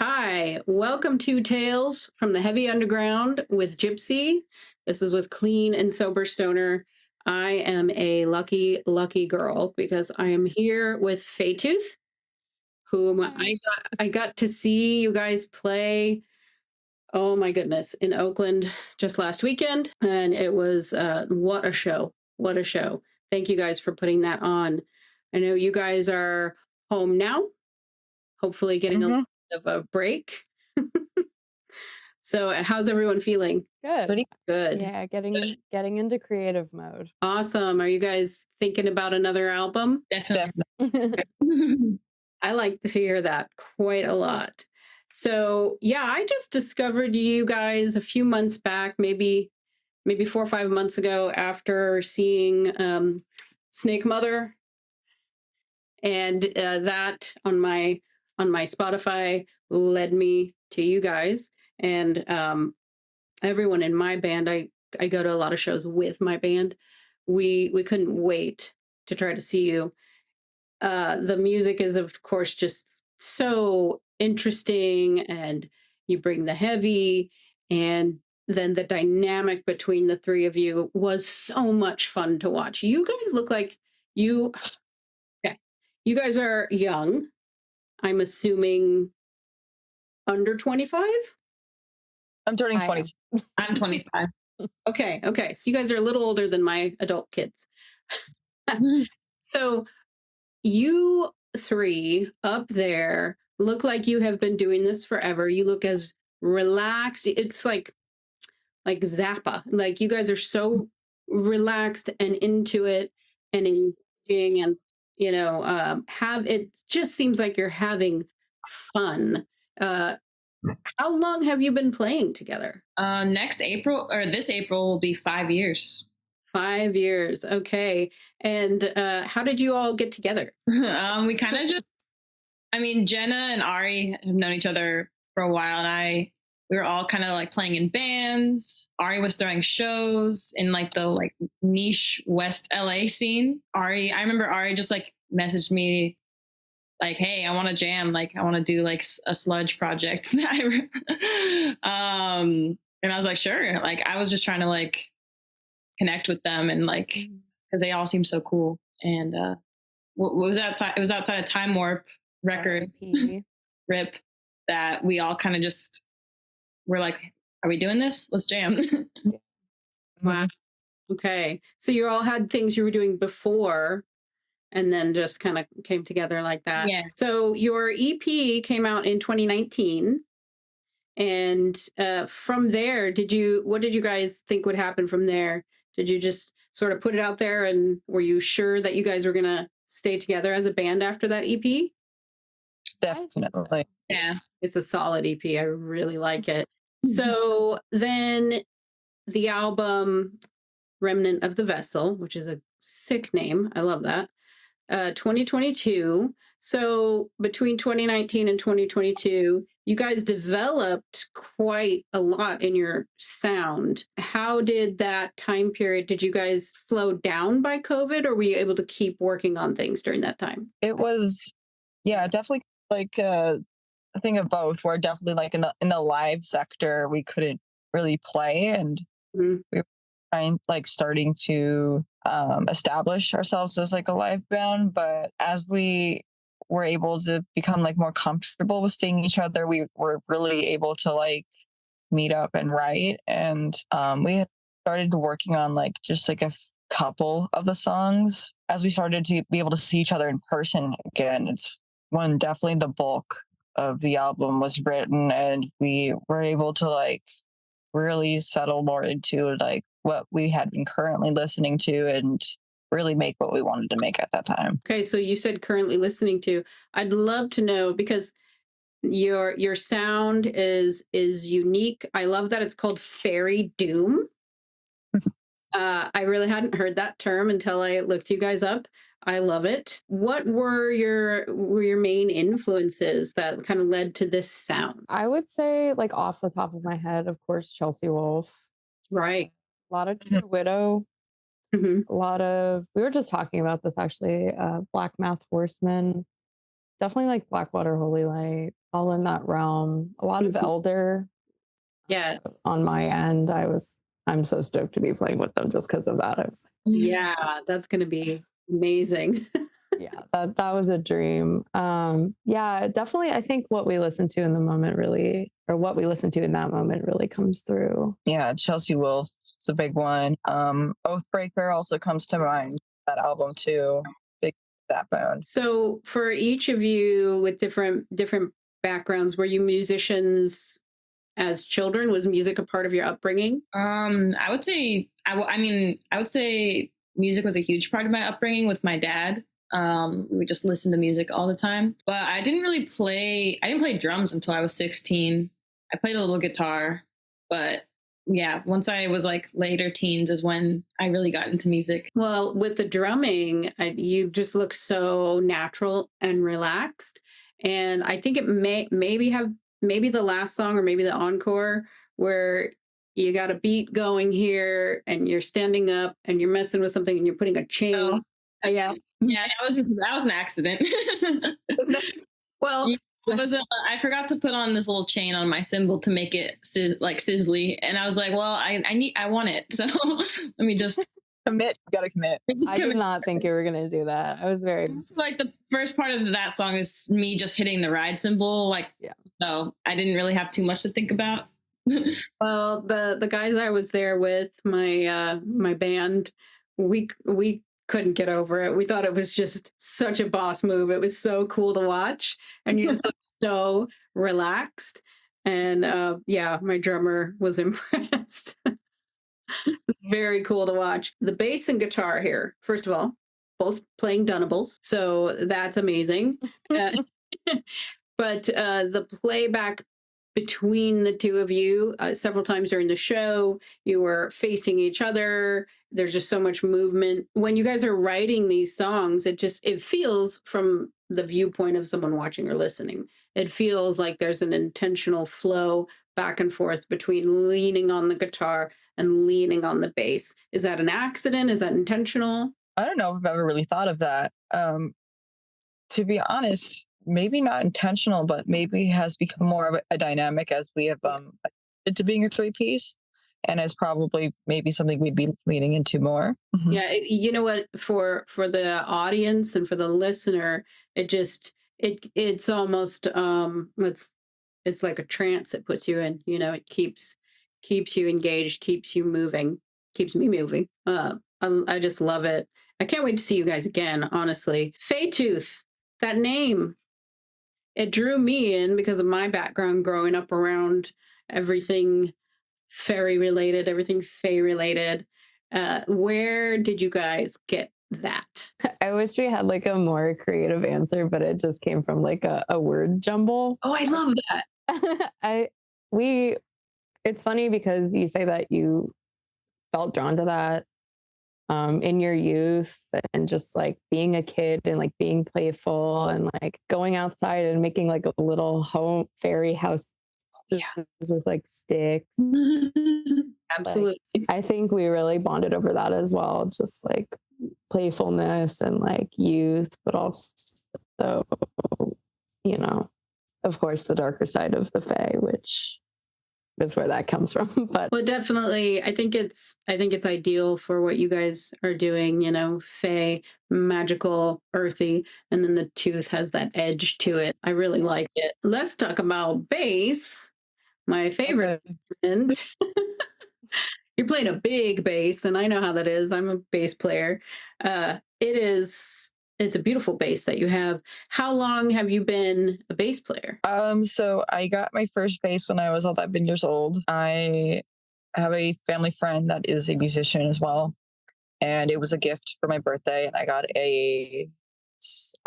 Hi, welcome to Tales from the Heavy Underground with Gypsy. This is with Clean and Sober Stoner. I am a lucky, lucky girl because I am here with Faetooth, whom I got to see you guys play. Oh my goodness, in Oakland just last weekend, and it was what a show! What a show! Thank you guys for putting that on. I know you guys are home now, hopefully getting a little bit of a break. So how's everyone feeling? Good. Pretty Good. Yeah, getting into creative mode. Awesome. Are you guys thinking about another album? definitely. I like to hear that quite a lot. So yeah, I just discovered you guys a few months back, maybe 4 or 5 months ago, after seeing Snake Mother, and that on my Spotify led me to you guys. And everyone in my band, I go to a lot of shows with my band. We couldn't wait to try to see you. The music is, of course, just so interesting, and you bring the heavy, and then the dynamic between the three of you was so much fun to watch. You guys look like you, okay, you guys are young. I'm assuming under 25? I'm turning I 20. I'm 25. Okay, okay. So you guys are a little older than my adult kids. So you three up there look like you have been doing this forever. You look as relaxed. It's like Zappa. Like you guys are so relaxed and into it and engaging, and have it just seems like you're having fun. Uh, how long have you been playing together? Next April, or this April, will be 5 years. 5 years. Okay. And how did you all get together? We kind of just, Jenna and Ari have known each other for a while, and we were all kind of like playing in bands. Ari was throwing shows in like the niche West LA scene. I remember Ari just like messaged me like, hey, I want to jam. Like, I want to do like a sludge project. And I was like, sure. Like, I was just trying to like connect with them, and like, because they all seem so cool. And what was outside? It was outside of Time Warp Records, Rip, that we all kind of just were like, are we doing this? Let's jam. Wow. Okay. So you all had things you were doing before, and then just kind of came together like that. Yeah. So your EP came out in 2019. And from there, what did you guys think would happen from there? Did you just sort of put it out there, and were you sure that you guys were going to stay together as a band after that EP? Definitely. Yeah. It's a solid EP. I really like it. So then the album Remnant of the Vessel, which is a sick name. I love that. 2022. So between 2019 and 2022, you guys developed quite a lot in your sound. How did that time period, did you guys slow down by COVID, or were you able to keep working on things during that time? It was, yeah, definitely like a thing of both. We're definitely like in the live sector, we couldn't really play, and we were starting to establish ourselves as like a live band. But as we were able to become like more comfortable with seeing each other, we were really able to like meet up and write. And we had started working on like just like a couple of the songs. As we started to be able to see each other in person again, it's when definitely the bulk of the album was written, and we were able to like really settle more into like what we had been currently listening to and really make what we wanted to make at that time. Okay, so you said currently listening to. I'd love to know, because your sound is unique. I love that it's called fairy doom. I really hadn't heard that term until I looked you guys up. I love it. What were your main influences that kind of led to this sound? I would say, like off the top of my head, of course, Chelsea Wolfe. Right. A lot of True Widow. Mm-hmm. A lot of, we were just talking about this actually, Black Math Horseman. Definitely like Blackwater, Holy Light. all in that realm. A lot of elder. Yeah. On my end, I'm so stoked to be playing with them just because of that. I was like, yeah, that's going to be amazing. yeah, that was a dream. Yeah, definitely. I think what we listen to in the moment really, or what we listen to in that moment really comes through. Yeah, Chelsea Wolfe is a big one. Oathbreaker also comes to mind. That album too. Big backbone. So for each of you with different backgrounds, were you musicians as children? Was music a part of your upbringing? I would say I would say music was a huge part of my upbringing with my dad. We would just listen to music all the time, but I didn't play drums until I was 16. I played a little guitar, but yeah, once I was like later teens is when I really got into music. Well, with the drumming, you just look so natural and relaxed. And I think it maybe the last song or maybe the encore where you got a beat going here and you're standing up and you're messing with something and you're putting a chain. Oh. Yeah. Yeah, that was an accident. Well, it was I forgot to put on this little chain on my cymbal to make it sizzly, and I was like, well, I want it, so let me just commit. You gotta commit. I did not think you were gonna do that. I was very like the first part of that song is me just hitting the ride cymbal, like yeah. So I didn't really have too much to think about. Well, the guys I was there with, my my band, we couldn't get over it. We thought it was just such a boss move. It was so cool to watch, and you just look so relaxed. And yeah, my drummer was impressed. It's very cool to watch. The bass and guitar here, first of all, both playing Dunables, so that's amazing. But the playback between the two of you, several times during the show, you were facing each other. There's just so much movement. When you guys are writing these songs, it feels, from the viewpoint of someone watching or listening, it feels like there's an intentional flow back and forth between leaning on the guitar and leaning on the bass. Is that an accident? Is that intentional? I don't know if I've ever really thought of that. To be honest, maybe not intentional, but maybe has become more of a dynamic as we have to being a three-piece, and is probably maybe something we'd be leaning into more. Mm-hmm. Yeah, you know what? For the audience and for the listener, it's almost it's like a trance it puts you in. You know, it keeps you engaged, keeps you moving, keeps me moving. I just love it. I can't wait to see you guys again. Honestly, Faetooth, that name. It drew me in because of my background growing up around everything fairy related, everything fae related. Where did you guys get that? I wish we had like a more creative answer, but it just came from like a word jumble. Oh, I love that. It's funny because you say that you felt drawn to that in your youth, and just like being a kid and like being playful and like going outside and making like a little home fairy house with like sticks. Absolutely. Like, I think we really bonded over that as well, just like playfulness and like youth, but also, you know, of course, the darker side of the fae, which is where that comes from. But well, definitely, I think it's ideal for what you guys are doing. You know, fae, magical, earthy, and then the tooth has that edge to it. I really like it. Let's talk about bass, my favorite instrument. You're playing a big bass, and I know how that is. I'm a bass player. It's a beautiful bass that you have. How long have you been a bass player? So I got my first bass when I was 11 years old. I have a family friend that is a musician as well, and it was a gift for my birthday, and I got a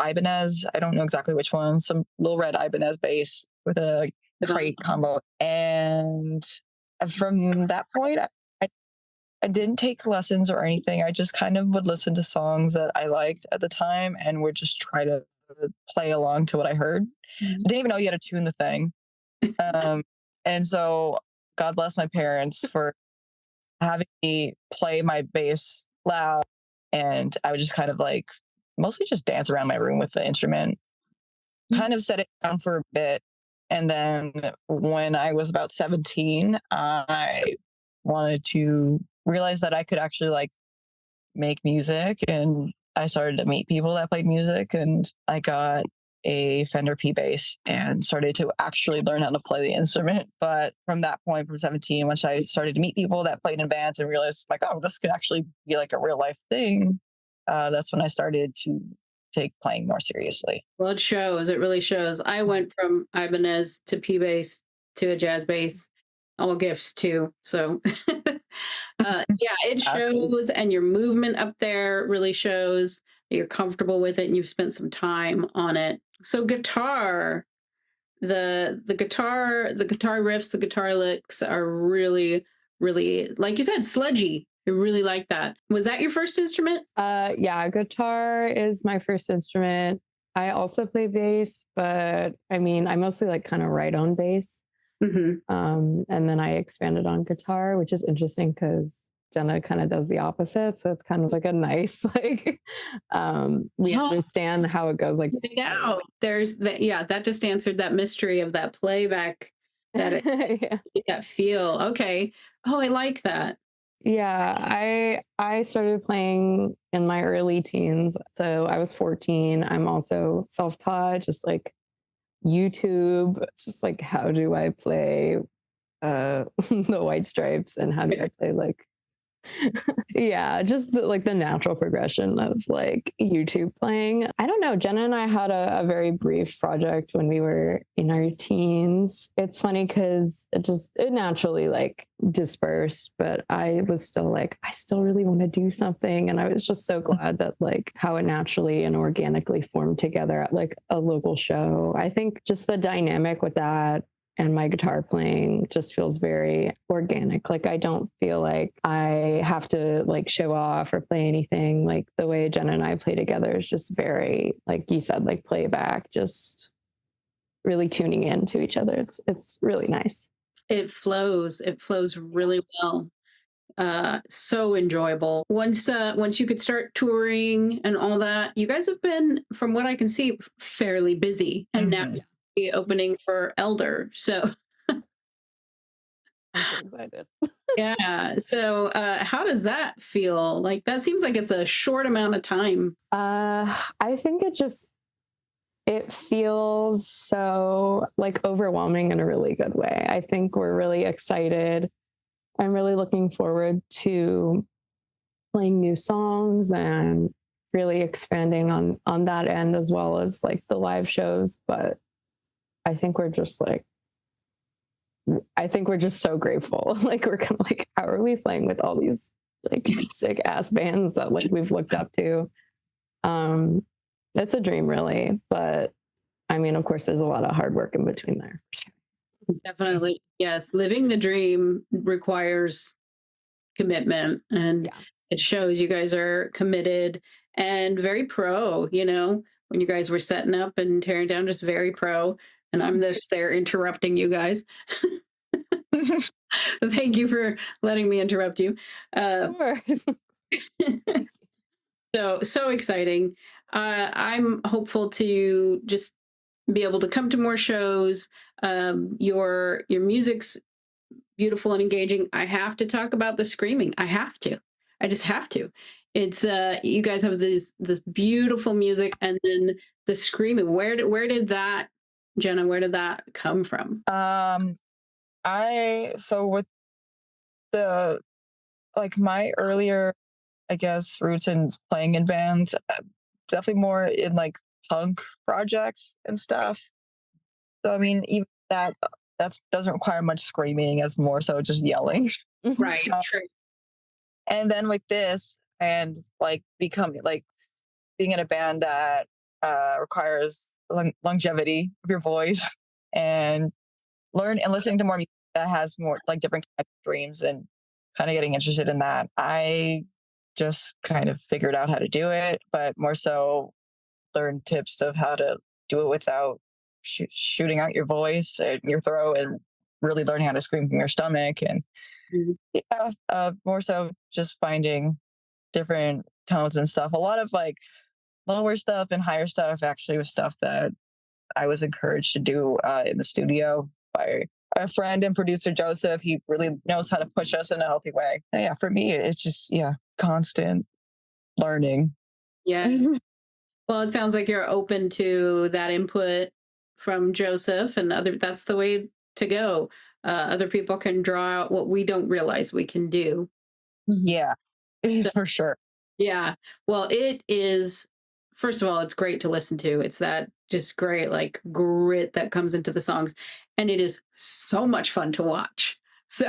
Ibanez. I don't know exactly which one. Some little red Ibanez bass with a crate combo. And from that point, I didn't take lessons or anything. I just kind of would listen to songs that I liked at the time and would just try to play along to what I heard. Mm-hmm. I didn't even know you had to tune the thing. And so God bless my parents for having me play my bass loud. And I would just kind of like mostly just dance around my room with the instrument, kind of set it down for a bit. And then when I was about 17, I wanted to realize that I could actually like make music, and I started to meet people that played music, and I got a Fender P bass and started to actually learn how to play the instrument. But from that point, from 17, once I started to meet people that played in bands and realized like, oh, this could actually be like a real life thing, that's when I started to take playing more seriously. Well, it shows. It really shows. I went from Ibanez to P bass to a jazz bass, all gifts too. So, yeah, it shows, and your movement up there really shows that you're comfortable with it, and you've spent some time on it. So, guitar, the guitar riffs, the guitar licks are really, really, like you said, sludgy. I really like that. Was that your first instrument? Yeah, guitar is my first instrument. I also play bass, but I mean, I mostly like kind of write on bass. And then I expanded on guitar, which is interesting because Jenna kind of does the opposite. So it's kind of like a nice, like, we understand how it goes. Like, yeah, there's that. Yeah, that just answered that mystery of that playback, that yeah. that feel. Okay. Oh, I like that. Yeah, I started playing in my early teens. So I was 14. I'm also self-taught, just like YouTube, just like how do I play the White Stripes and how do I play like yeah, just like the natural progression of like YouTube playing. I don't know. Jenna and I had a very brief project when we were in our teens. It's funny because it naturally like dispersed, but I was still like, I still really want to do something. And I was just so glad that like how it naturally and organically formed together at like a local show. I think just the dynamic with that and my guitar playing just feels very organic. Like I don't feel like I have to like show off or play anything. Like the way Jenna and I play together is just very, like you said, like playback, just really tuning in to each other. It's really nice. It flows really well. So enjoyable. Once you could start touring and all that, you guys have been, from what I can see, fairly busy, and now be opening for Elder. So I'm so excited. yeah. So how does that feel? Like that seems like it's a short amount of time. I think it feels so like overwhelming in a really good way. I think we're really excited. I'm really looking forward to playing new songs and really expanding on that end as well as like the live shows. But I think we're just so grateful. Like we're kind of like, how are we playing with all these like sick ass bands that like we've looked up to? It's a dream really, but I mean, of course there's a lot of hard work in between there. Definitely. Yes. Living the dream requires commitment, and it shows. You guys are committed and very pro, when you guys were setting up and tearing down, just very pro. And I'm just there interrupting you guys. Thank you for letting me interrupt you. So exciting. I'm hopeful to just be able to come to more shows. Your music's beautiful and engaging. I have to talk about the screaming. I just have to. It's you guys have this beautiful music, and then the screaming. Where did that, Jenna, where did that come from? So with the like my earlier, I guess, roots in playing in bands, definitely more in like punk projects and stuff. So I mean, even that doesn't require much screaming, as more so just yelling. Right. True. And then with this, and like becoming like being in a band that requires longevity of your voice, and listening to more music that has more like different kind of dreams, and kind of getting interested in that, I just kind of figured out how to do it, but more so learned tips of how to do it without shooting out your voice and your throat, and really learning how to scream from your stomach. And more so just finding different tones and stuff. A lot of like lower stuff and higher stuff actually was stuff that I was encouraged to do in the studio by a friend and producer, Joseph. He really knows how to push us in a healthy way. And yeah, for me, it's just, constant learning. Yeah. Well, it sounds like you're open to that input from Joseph and other, that's the way to go. Other people can draw out what we don't realize we can do. Yeah, So, for sure. yeah. Well, it is, first of all, it's great to listen to. It's that just great, like, grit that comes into the songs. And it is so much fun to watch. So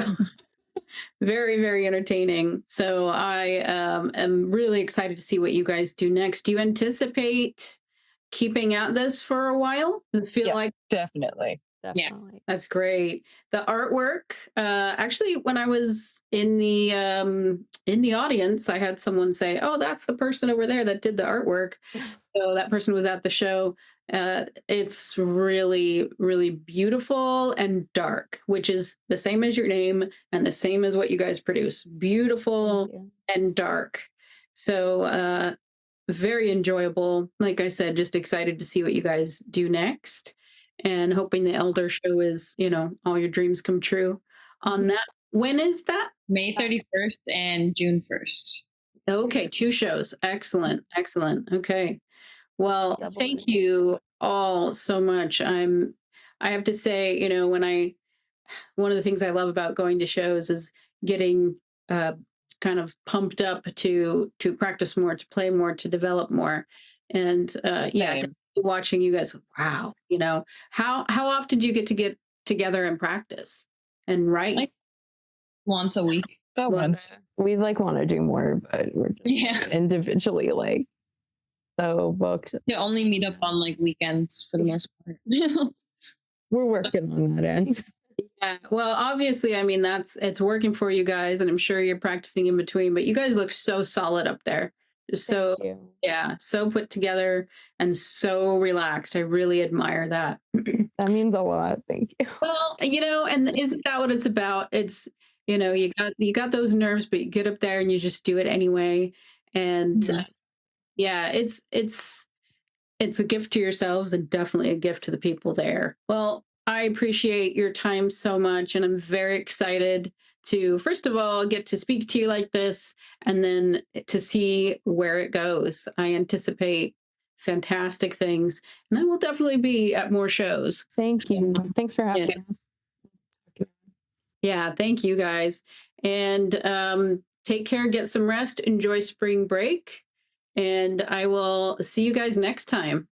very, very entertaining. So I am really excited to see what you guys do next. Do you anticipate keeping at this for a while? Does it feel Yes, like Definitely. definitely. that's great. The artwork, actually, when I was in the audience, I had someone say, "Oh, that's the person over there that did the artwork." So that person was at the show. It's really, really beautiful and dark, which is the same as your name and the same as what you guys produce. Beautiful and dark. So very enjoyable. Like I said, just excited to see what you guys do next, and hoping the Elder show is, all your dreams come true on that. When is that? May 31st and June 1st. Okay, 2 shows. Excellent. Excellent. Okay. Well, Double thank whammy. you all so much. I have to say, one of the things I love about going to shows is getting kind of pumped up to practice more, to play more, to develop more. And Same. watching you guys, wow, how often do you get together and practice and write? Like once a week. That Well, once. We like want to do more, but we're just individually like so booked. To only meet up on like weekends for the most part. We're working on that end. Yeah, well, obviously, I mean, it's working for you guys, and I'm sure you're practicing in between, but you guys look so solid up there. Just so, Thank you. yeah, so put together and so relaxed. I really admire that. That means a lot. Thank you. Well, and isn't that what it's about? It's, you got those nerves, but you get up there and you just do it anyway. And yeah, it's a gift to yourselves and definitely a gift to the people there. Well, I appreciate your time so much, and I'm very excited to, first of all, get to speak to you like this, and then to see where it goes. I anticipate fantastic things, and I will definitely be at more shows. Thank you. Thanks for having us. Yeah, thank you guys. And take care, get some rest, enjoy spring break, and I will see you guys next time.